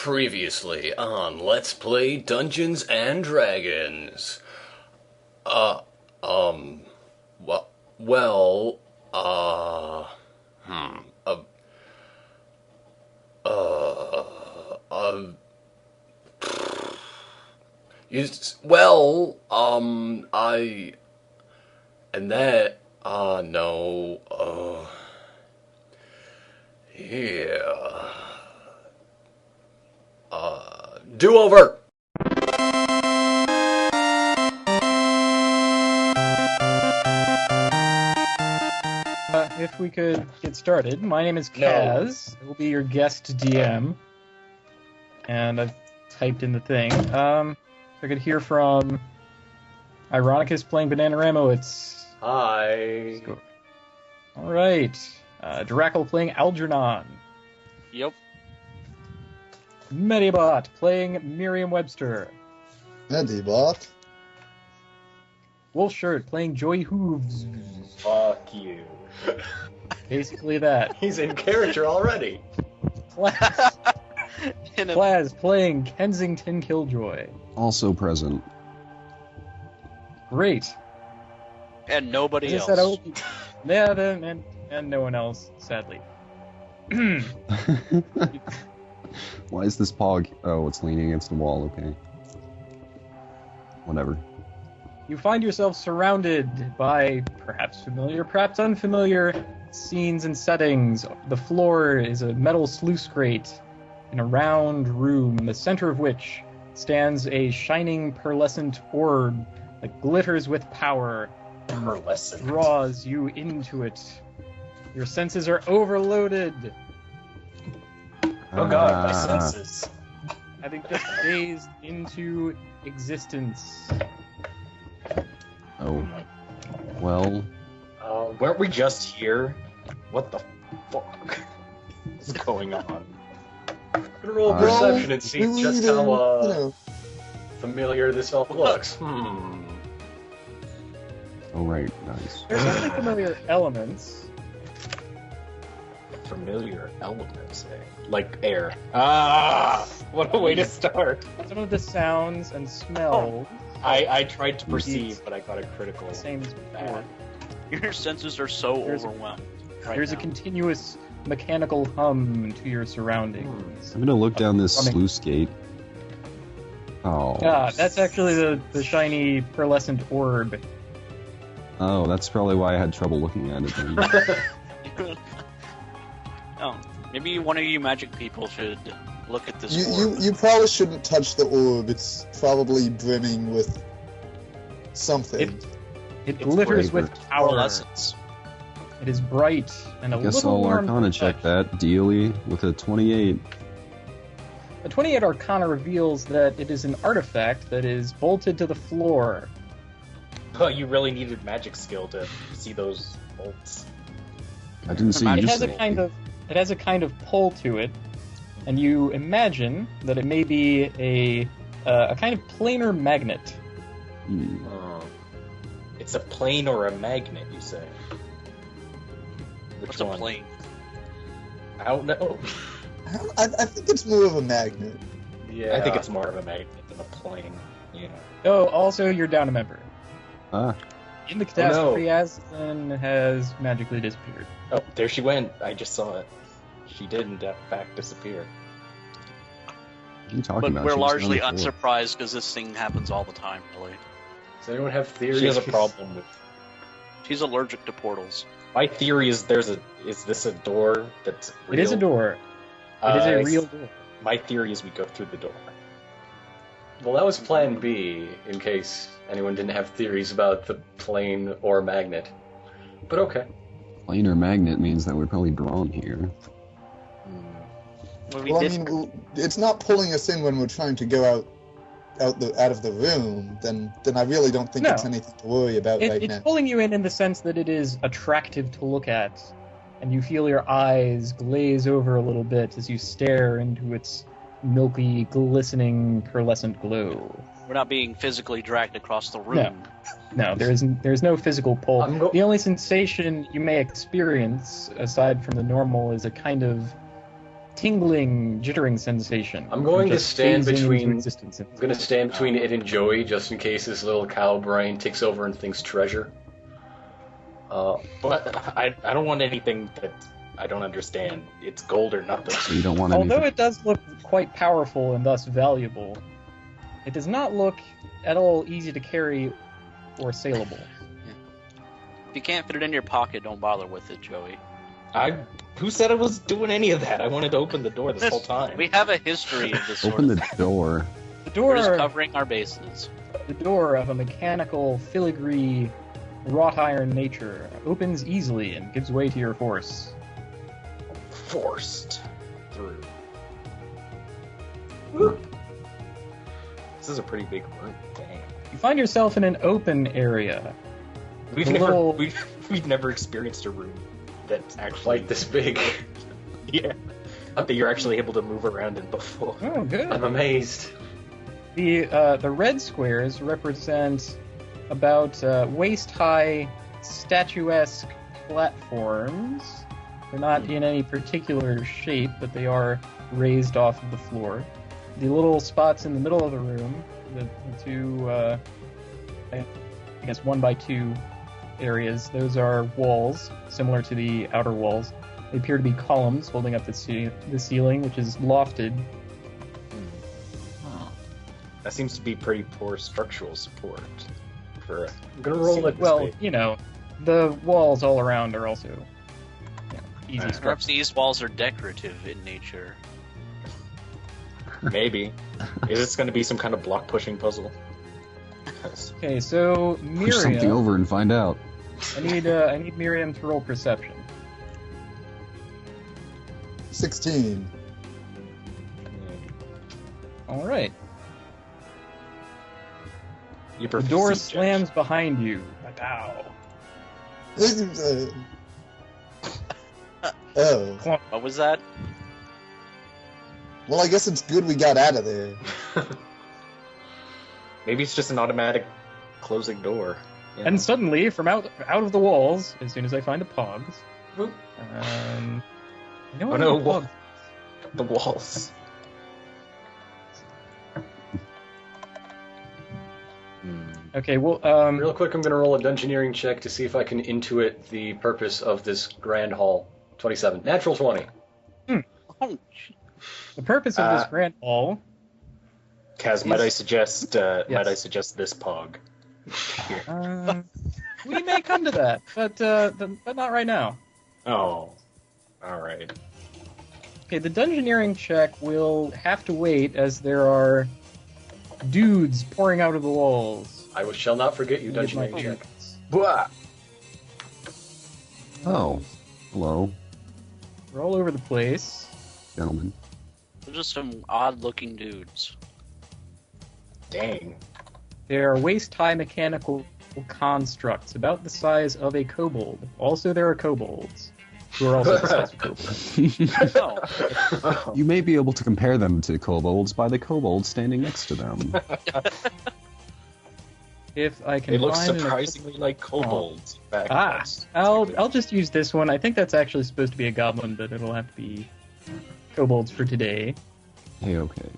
Previously on Let's Play Dungeons and Dragons. Uh, um, well, well, uh, hmm, uh, uh, uh, no, yeah, do-over! If we could get started, my name is No. Kaz. I will be your guest DM. And I've typed in the thing. I could hear from Ironicus playing Bananaramo. It's... Hi. Let's go. Alright. Drackle playing Algernon. Yep. Medibot playing Merriam-Webster. Medibot. Wolfshirt playing Joy Hooves. Fuck you. Basically that. He's in character already. Plaz playing Kensington Killjoy. Also present. Great. And nobody As I else. said, I will be... Yeah, and no one else, sadly. Why is this pog? Oh, it's leaning against the wall, okay. Whatever. You find yourself surrounded by perhaps familiar, perhaps unfamiliar scenes and settings. The floor is a metal sluice grate in a round room, the center of which stands a shining pearlescent orb that glitters with power and Pearlescent. draws you into it. Your senses are overloaded, Oh god, my senses. having just phased into existence. Oh. Well, Weren't we just here? What the fuck is going on? Roll Well, perception and see just how you know, familiar this elf looks. oh right, nice. There's certainly familiar elements. Familiar elements, eh? Like air. Ah! What a way to start. Some of the sounds and smells I tried to perceive, but I got a critical. the same as before. Your senses are so There's- overwhelmed. Right There's now. a continuous mechanical hum to your surroundings. I'm gonna look down this Coming. sluice gate. Oh. That's actually the shiny pearlescent orb. Oh, that's probably why I had trouble looking at it then. Oh, maybe one of you magic people should look at this. you orb. probably shouldn't touch the orb. It's probably brimming with something. It glitters flavor. with power. Pearlescence. It is bright and a Guess little I'll warm to Arcana the check touch. that, Dealy, with a 28. The 28 Arcana reveals that it is an artifact that is bolted to the floor. Oh, you really needed magic skill to see those bolts. I didn't see It It you has a say- kind of pull to it, and you imagine that it may be a kind of planar magnet. Hmm. It's a plane or a magnet, you say? Which What's a one? plane? I don't know. I think it's more of a magnet. Yeah. I think it's more of a magnet than a plane. Yeah. Oh, also, you're down a member. Ah, In the no. catastrophe, Aslan has magically disappeared. Oh, there she went. I just saw it. She did, in fact, disappear. what are you talking But about? we're She was largely down the floor. unsurprised because this thing happens all the time, really. Does anyone have theories? She has a problem with. She's allergic to portals. My theory is is this a door that's real? It is a door. It is a real door. My theory is we go through the door. Well, that was plan B, in case anyone didn't have theories about the plane or magnet. But okay. Planar magnet means that we're probably drawn here. Well, we Well, I did. mean, it's not pulling us in when we're trying to go out of the room. Then I really don't think No. it's anything to worry about right It's now. pulling you in the sense that it is attractive to look at, and you feel your eyes glaze over a little bit as you stare into its milky, glistening, pearlescent glow. We're not being physically dragged across the room. No, there's no physical pull. I'm go- The only sensation you may experience, aside from the normal, is a kind of tingling, jittering sensation. I'm going to Just stand phasing into between. existence. I'm going to stand between it and Joey just in case this little cow brain takes over and thinks treasure. But I don't want anything that I don't understand. It's gold or nothing. So you don't want Although anything. it does look quite powerful and thus valuable, it does not look at all easy to carry or saleable. If you can't fit it in your pocket, don't bother with it, Joey. Who said I was doing any of that? I wanted to open the door this whole time. We have a history of this sort Open of the thing. door. The We're just door, covering our bases. the door of a mechanical, filigree, wrought iron nature opens easily and gives way to your force. Forced through. This is a pretty big room. Dang. You find yourself in an open area. We've A never little- we've never experienced a room that's actually Like this big. yeah that you're actually able to move around in before. Oh, good. I'm amazed. The red squares represent about waist-high, statuesque platforms. They're not in any particular shape, but they are raised off of the floor. The little spots in the middle of the room, the two, I guess 1x2 areas, those are walls, similar to the outer walls. They appear to be columns holding up the ceiling, which is lofted. That seems to be pretty poor structural support for. I'm going to roll it. Well, you know, the walls all around are also easy Perhaps structure. these walls are decorative in nature. Maybe is this going to be some kind of block pushing puzzle? Okay, so Push something Miriam, over and find out. I need Miriam to roll perception. 16. All right. You The door slams behind you. Ow. Oh. What was that? Well, I guess it's good we got out of there. Maybe it's just an automatic closing door. Yeah. And suddenly, from out of the walls, as soon as I find a pogs, Boop. you know Oh what? no, The pogs- the walls. Okay, well, Real quick, I'm going to roll a dungeoneering check to see if I can intuit the purpose of this grand hall. 27. Natural 20. Oh, the purpose of this grand hall. Kaz, might I suggest Yes. this pog? Here. We may come to that, but not right now. Oh, all right. Okay, the dungeoneering check will have to wait as there are dudes pouring out of the walls. I shall not forget you, With my dungeoneering check. points. Blah. Oh, hello, We're all over the place. gentlemen. they're just some odd-looking dudes. Dang. There are waist-high mechanical constructs about the size of a kobold. Also, there are kobolds, who are also the size of kobolds. Oh, You may be able to compare them to kobolds by the kobold standing next to them. If I can They look find surprisingly like kobolds. Back I'll just use this one. I think that's actually supposed to be a goblin, but it'll have to be kobolds for today. Hey, okay.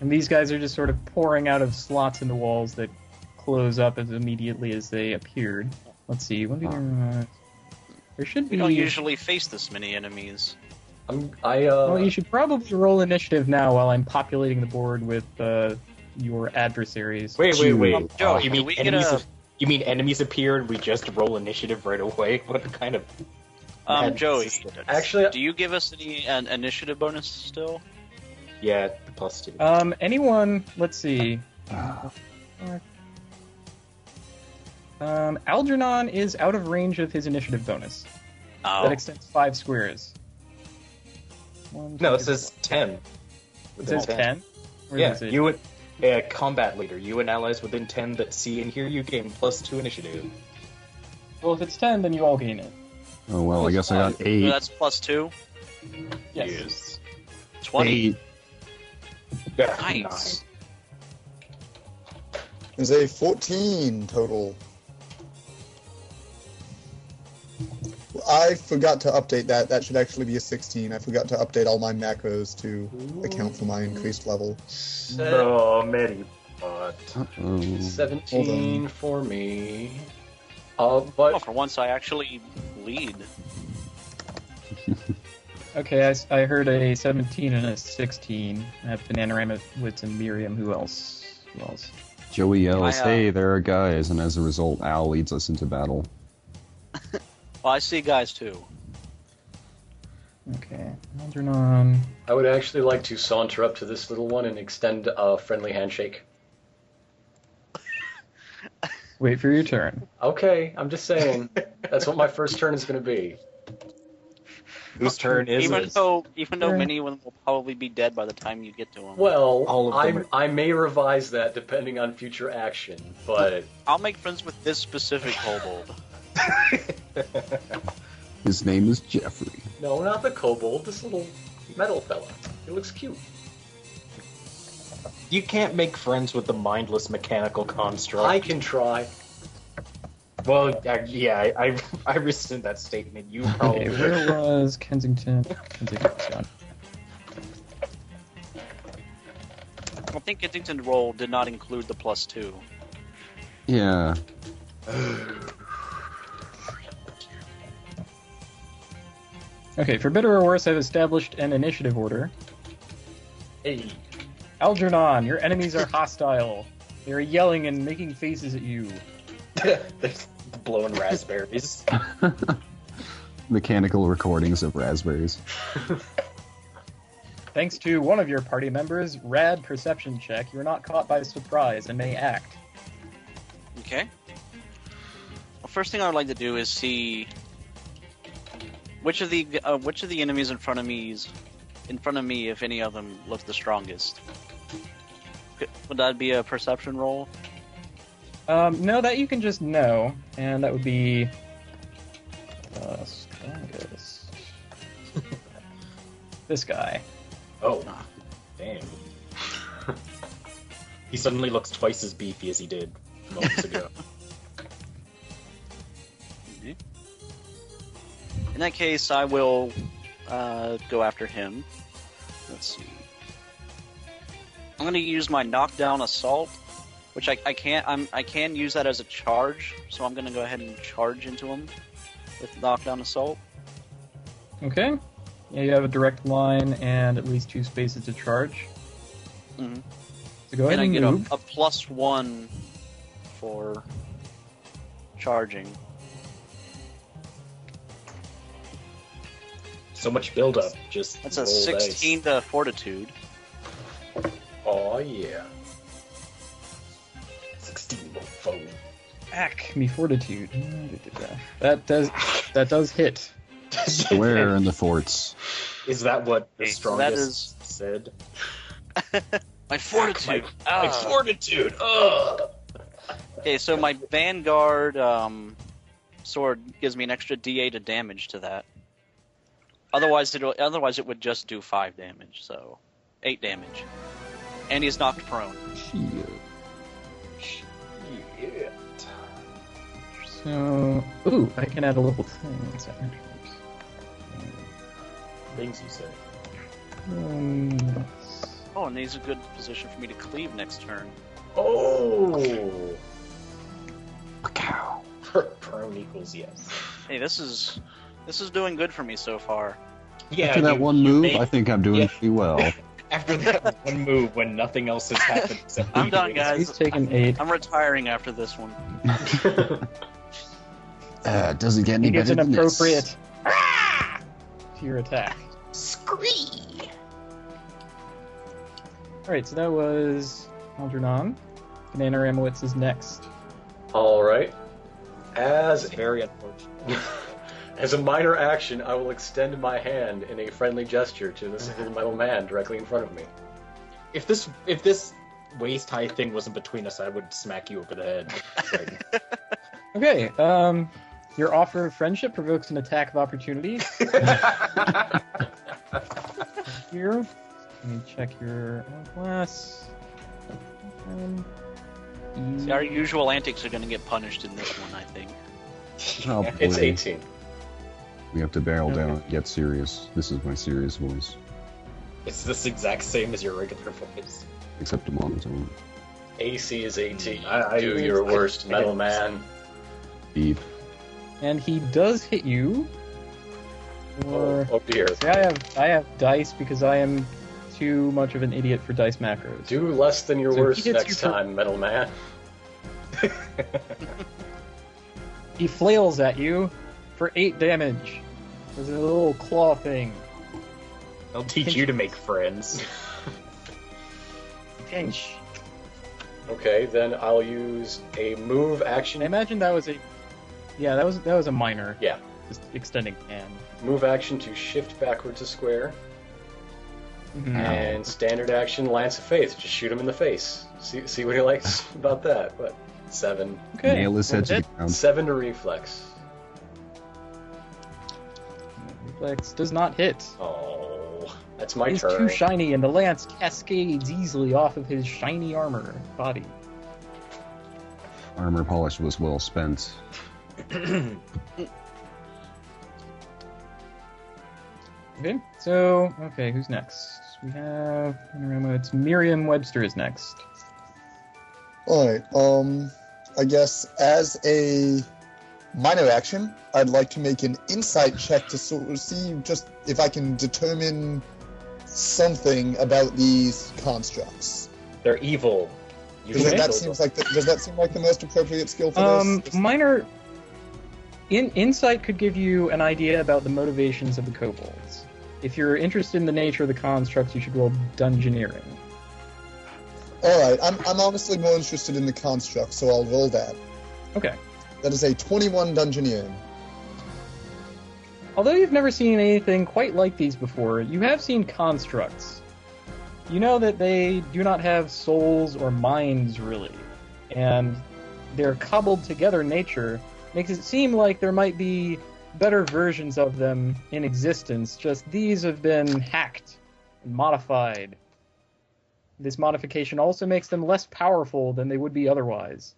And these guys are just sort of pouring out of slots in the walls that close up as immediately as they appeared. Let's see. There should we be. don't usually face this many enemies. Well, you should probably roll initiative now while I'm populating the board with your adversaries. Wait. Joe, you can mean we get enemies? a- You mean enemies appear and we just roll initiative right away? What kind of? mad Joey, system? Actually, do you give us an initiative bonus still? Yeah, +2. Anyone? Let's see. Algernon is out of range of his initiative bonus. Oh, That extends 5 squares. One, No, two, it says 10. It says 10? Where Yeah, is it? you and combat leader. You and allies within 10 that see and hear you gain +2 initiative. Well, if it's 10, then you all gain it. Oh well, I guess I got 8. that's +2. Yes. 20. 8. Yeah, Nice. There's a 14 total. I forgot to update that. That should actually be a 16. I forgot to update all my macros to account for my increased level. No, Mary. But 17 for me. Oh, But for once I actually lead. Okay, I heard a 17 and a 16. I have Bananarama, Wits, and Miriam. Who else? Joey yells, I, "Hey, there are guys," and as a result, Al leads us into battle. Well, I see guys too. Okay, Algernon. I would actually like to saunter up to this little one and extend a friendly handshake. Wait for your turn. Okay, I'm just saying. That's what my first turn is going to be. whose turn is Even it? though many of them will probably be dead by the time you get to them. Well, All of them I may revise that depending on future action, but I'll make friends with this specific kobold. His name is Jeffrey. no, not the kobold, this little metal fella. He looks cute. You can't make friends with the mindless mechanical construct. I can try. Well, I rescind that statement. You Okay, probably. where was Kensington? Kensington's gone. I think Kensington's roll did not include the +2. Yeah. Okay, for better or worse, I've established an initiative order. Hey. Algernon, your enemies are hostile. They are yelling and making faces at you. They're blowing raspberries. Mechanical recordings of raspberries. Thanks to one of your party members' rad perception check, you're not caught by surprise and may act. Okay. Well, first thing I would like to do is see which of the enemies in front of me, if any of them look the strongest. Would that be a perception roll? No, that you can just know, and that would be strongest. This guy. Oh, damn. He suddenly looks twice as beefy as he did moments ago. In that case, I will go after him. Let's see. I'm going to use my knockdown assault, which I can use that as a charge, so I'm going to go ahead and charge into him with knockdown assault. Okay. Yeah, you have a direct line and at least 2 spaces to charge. Mm-hmm. So go ahead And I and get move. a +1 for charging. So much buildup. Just That's a roll 16 dice. to fortitude. Oh yeah. 16 phone. Acme fortitude. That does hit. Where in the forts? Is that what the Okay, so strongest said? My fortitude. My fortitude. Ugh. Okay, so my Vanguard sword gives me an extra D8 of damage to that. Otherwise it would just do 5 damage, so 8 damage. And he's knocked prone. Yeah. So, ooh, I can add a little thing. One second. Things you say. Oh, and he's a good position for me to cleave next turn. Oh. Cow. Prone equals yes. Hey, this is doing good for me so far. Yeah. After that one move, I think I'm doing pretty well. After that one move, when nothing else has happened except I'm done, leaving. guys. He's taking 8. I'm retiring after this one. It doesn't get any He gets better an than this. appropriate to your attack. Scree. Alright, so that was Algernon. Banana Ramowitz is next. All right. As Very unfortunate. as a minor action, I will extend my hand in a friendly gesture to this little metal man directly in front of me. If this waist high thing wasn't between us, I would smack you over the head. Okay, your offer of friendship provokes an attack of opportunity. Here. Let me check your class. See, our usual antics are going to get punished in this one, I think. Oh, boy. It's 18. We have to barrel down and get serious. This is my serious voice, It's this exact same as your regular voice. except a monotone. AC is 18. I- Do your worst, I- metal man. Beep. And he does hit you. Oh, oh dear. See, I have dice because I am too much of an idiot for dice macros. Do less than your So he worst hits next you for- time, metal man. He flails at you for 8 damage. There's a little claw thing. I'll teach you to make friends. Pinch. Okay, then I'll use a move action. I imagine that was a... Yeah, that was a minor. Yeah. Just extending hand. Move action to shift backwards a square. Mhm. And standard action, Lance of Faith. Just shoot him in the face. See what he likes about that. But 7. Okay. Nail his head to the hit. ground. 7 to reflex. Reflex does not hit. Oh, that's my He's turn. too shiny, and the lance cascades easily off of his shiny armor body. Armor polish was well spent. Okay, who's next? We have Panorama. It's Miriam Webster is next. Alright, I guess as a minor action, I'd like to make an insight check to sort of see just if I can determine something about these constructs. They're evil. You Does should that kill seem them. like the most appropriate skill for this? Minor insight could give you an idea about the motivations of the kobolds. If you're interested in the nature of the constructs, you should roll dungeoneering. Alright, I'm honestly more interested in the construct, so I'll roll that. Okay. That is a 21 dungeoneering. Although you've never seen anything quite like these before, you have seen constructs. You know that they do not have souls or minds, really. And their cobbled together nature makes it seem like there might be better versions of them in existence, just these have been hacked and modified. This modification also makes them less powerful than they would be otherwise.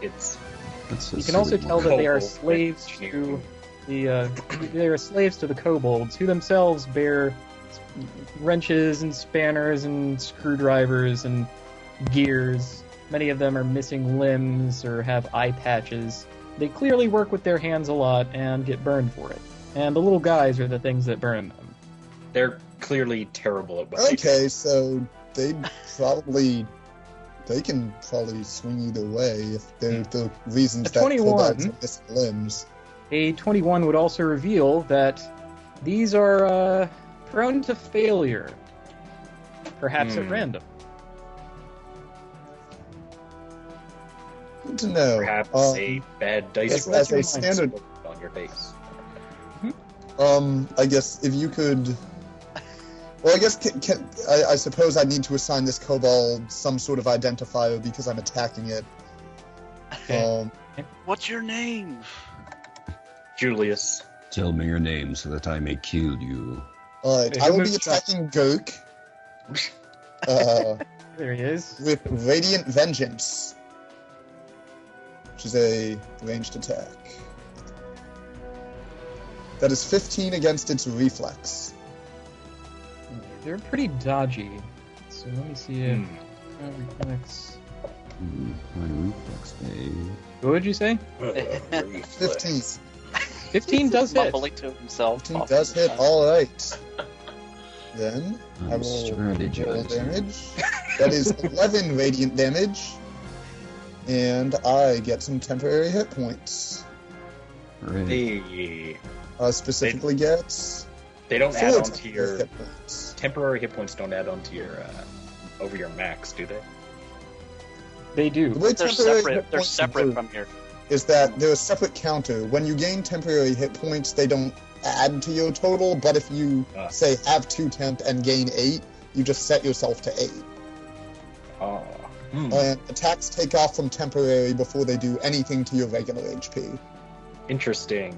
That's a You can also silly tell one. that they are Kobold. slaves to they are slaves to the kobolds, who themselves bear wrenches and spanners and screwdrivers and gears. Many of them are missing limbs or have eye patches. They clearly work with their hands a lot and get burned for it. And the little guys are the things that burn them. They're clearly terrible at what they do. Okay, so they can probably swing either way if they're the reasons A that 21. kobolds are missing limbs. A 21 would also reveal that these are prone to failure, perhaps at random. Good to know. Perhaps a bad dice roll as a is standard- on your face. I guess if you could. Well, I guess I suppose I need to assign this kobold some sort of identifier because I'm attacking it. What's your name? Julius. Tell me your name so that I may kill you. Alright, Okay, I who will be moves first? attacking Gurk There he is. with Radiant Vengeance, which is a ranged attack. That is 15 against its reflex. They're pretty dodgy. So let me see if reflex. My reflex, eh? What would you say? 15. 15 does hit. Mumbling to himself. 15 does hit, alright. Then I I'm will roll strategizing. damage. That is 11 radiant damage. And I get some temporary hit points. Hooray. Specifically gets They don't 4 add on to temporary your hit points. temporary hit points. Don't add on to your over your max, do they? They do. The way They're temporary separate. hit They're points separate work from here. is that they're a separate counter. When you gain temporary hit points, they don't add to your total, but if you, say, have 2 temp and gain 8, you just set yourself to 8. Oh. And attacks take off from temporary before they do anything to your regular HP. Interesting.